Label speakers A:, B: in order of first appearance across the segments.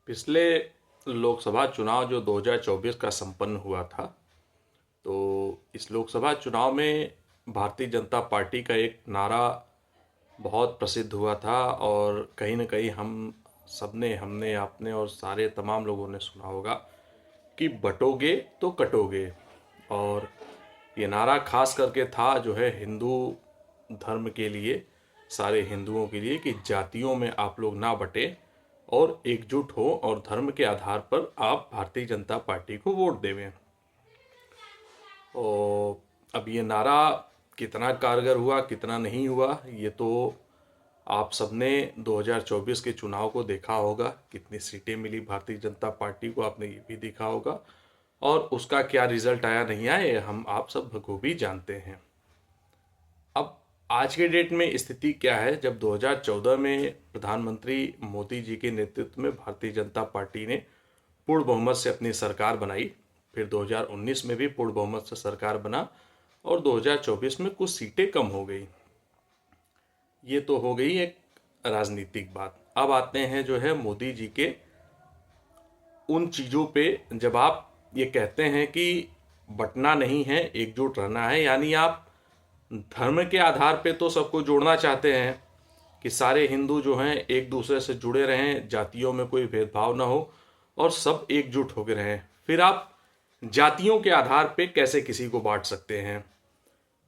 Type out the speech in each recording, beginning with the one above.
A: पिछले लोकसभा चुनाव जो 2024 का संपन्न हुआ था, तो इस लोकसभा चुनाव में भारतीय जनता पार्टी का एक नारा बहुत प्रसिद्ध हुआ था और कहीं न कहीं हमने आपने और सारे तमाम लोगों ने सुना होगा कि बटोगे तो कटोगे। और ये नारा खास करके था जो है हिंदू धर्म के लिए, सारे हिंदुओं के लिए, कि जातियों में आप लोग ना बटे और एकजुट हो और धर्म के आधार पर आप भारतीय जनता पार्टी को वोट देवें। और अब ये नारा कितना कारगर हुआ कितना नहीं हुआ, ये तो आप सबने 2024 के चुनाव को देखा होगा। कितनी सीटें मिली भारतीय जनता पार्टी को, आपने ये भी देखा होगा। और उसका क्या रिजल्ट आया नहीं आया, ये हम आप सब बखूबी जानते हैं। अब आज के डेट में स्थिति क्या है, जब 2014 में प्रधानमंत्री मोदी जी के नेतृत्व में भारतीय जनता पार्टी ने पूर्ण बहुमत से अपनी सरकार बनाई, फिर 2019 में भी पूर्ण बहुमत से सरकार बना और 2024 में कुछ सीटें कम हो गई। ये तो हो गई एक राजनीतिक बात। अब आते हैं जो है मोदी जी के उन चीज़ों पे, जब आप ये कहते हैं कि बंटना नहीं है, एकजुट रहना है, यानी आप धर्म के आधार पे तो सबको जोड़ना चाहते हैं कि सारे हिंदू जो हैं एक दूसरे से जुड़े रहें, जातियों में कोई भेदभाव ना हो और सब एकजुट होकर रहें। फिर आप जातियों के आधार पे कैसे किसी को बांट सकते हैं?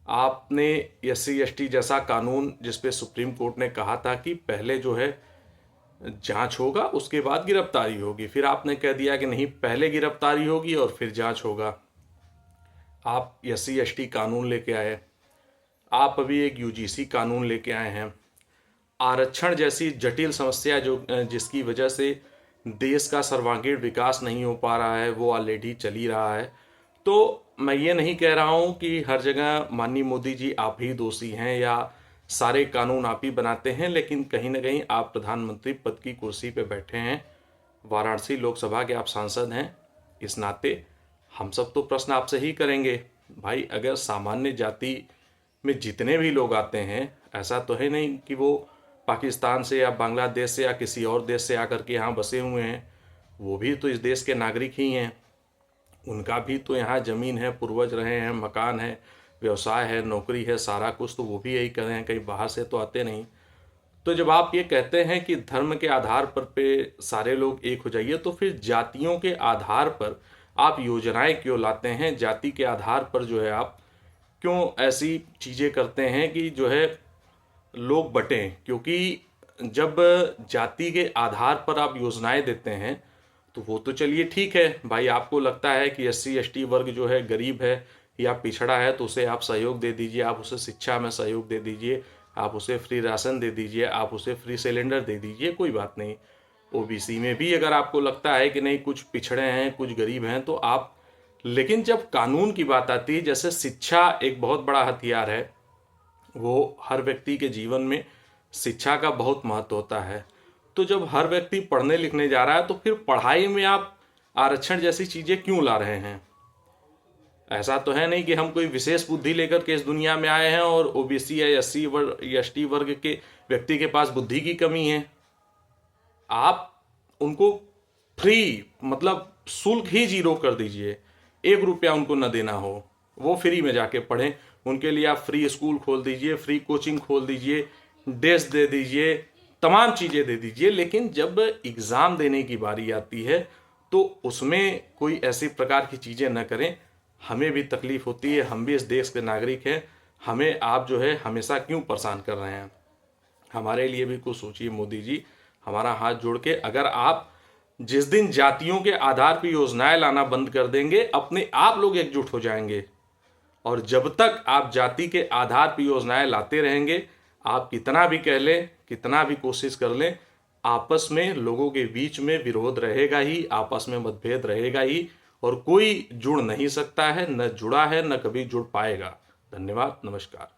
A: आपने SC/ST जैसा कानून, जिसपे सुप्रीम कोर्ट ने कहा था कि पहले जो है जांच होगा उसके बाद गिरफ्तारी होगी, फिर आपने कह दिया कि नहीं, पहले गिरफ्तारी होगी और फिर जांच होगा। आप SC/ST कानून लेके आए, आप अभी एक UGC कानून लेके आए हैं। आरक्षण जैसी जटिल समस्या जिसकी वजह से देश का सर्वांगीण विकास नहीं हो पा रहा है, वो ऑलरेडी चल ही रहा है। तो मैं ये नहीं कह रहा हूँ कि हर जगह माननीय मोदी जी आप ही दोषी हैं या सारे कानून आप ही बनाते हैं, लेकिन कहीं ना कहीं आप प्रधानमंत्री पद की कुर्सी पे बैठे हैं, वाराणसी लोकसभा के आप सांसद हैं। इस नाते हम सब तो प्रश्न आपसे ही करेंगे। भाई, अगर सामान्य जाति में जितने भी लोग आते हैं, ऐसा तो है नहीं कि वो पाकिस्तान से या बांग्लादेश से या किसी और देश से आकर के यहाँ बसे हुए हैं, वो भी तो इस देश के नागरिक ही हैं। उनका भी तो यहाँ ज़मीन है, पूर्वज रहे हैं, मकान है, व्यवसाय है, नौकरी है, सारा कुछ तो वो भी यही कर रहे हैं, कहीं बाहर से तो आते नहीं। तो जब आप ये कहते हैं कि धर्म के आधार पर पे सारे लोग एक हो जाइए, तो फिर जातियों के आधार पर आप योजनाएं क्यों लाते हैं? जाति के आधार पर जो है आप क्यों ऐसी चीज़ें करते हैं कि जो है लोग बटें? क्योंकि जब जाति के आधार पर आप योजनाएं देते हैं तो वो तो चलिए ठीक है भाई, आपको लगता है कि SC/ST वर्ग जो है गरीब है या पिछड़ा है तो उसे आप सहयोग दे दीजिए, आप उसे शिक्षा में सहयोग दे दीजिए, आप उसे फ्री राशन दे दीजिए, आप उसे फ्री सिलेंडर दे दीजिए, कोई बात नहीं। OBC में भी अगर आपको लगता है कि नहीं, कुछ पिछड़े हैं, कुछ गरीब हैं, तो आप, लेकिन जब कानून की बात आती है, जैसे शिक्षा एक बहुत बड़ा हथियार है, वो हर व्यक्ति के जीवन में शिक्षा का बहुत महत्व होता है। तो जब हर व्यक्ति पढ़ने लिखने जा रहा है, तो फिर पढ़ाई में आप आरक्षण जैसी चीज़ें क्यों ला रहे हैं? ऐसा तो है नहीं कि हम कोई विशेष बुद्धि लेकर के इस दुनिया में आए हैं और OBC या SC/ST वर्ग के व्यक्ति के पास बुद्धि की कमी है। आप उनको फ्री, मतलब शुल्क ही 0 कर दीजिए, 1 रुपया उनको न देना हो, वो फ्री में जाके पढ़ें। उनके लिए आप फ्री स्कूल खोल दीजिए, फ्री कोचिंग खोल दीजिए, डेस्क दे दीजिए, तमाम चीज़ें दे दीजिए। लेकिन जब एग्ज़ाम देने की बारी आती है तो उसमें कोई ऐसी प्रकार की चीज़ें न करें। हमें भी तकलीफ़ होती है, हम भी इस देश के नागरिक हैं, हमें आप जो है हमेशा क्यों परेशान कर रहे हैं? हमारे लिए भी कुछ सोचिए मोदी जी। हमारा हाथ जोड़ के, अगर आप जिस दिन जातियों के आधार पर योजनाएं लाना बंद कर देंगे, अपने आप लोग एकजुट हो जाएंगे। और जब तक आप जाति के आधार पर योजनाएं लाते रहेंगे, आप कितना भी कह लें, कितना भी कोशिश कर लें, आपस में लोगों के बीच में विरोध रहेगा ही, आपस में मतभेद रहेगा ही, और कोई जुड़ नहीं सकता है, न जुड़ा है, न कभी जुड़ पाएगा। धन्यवाद, नमस्कार।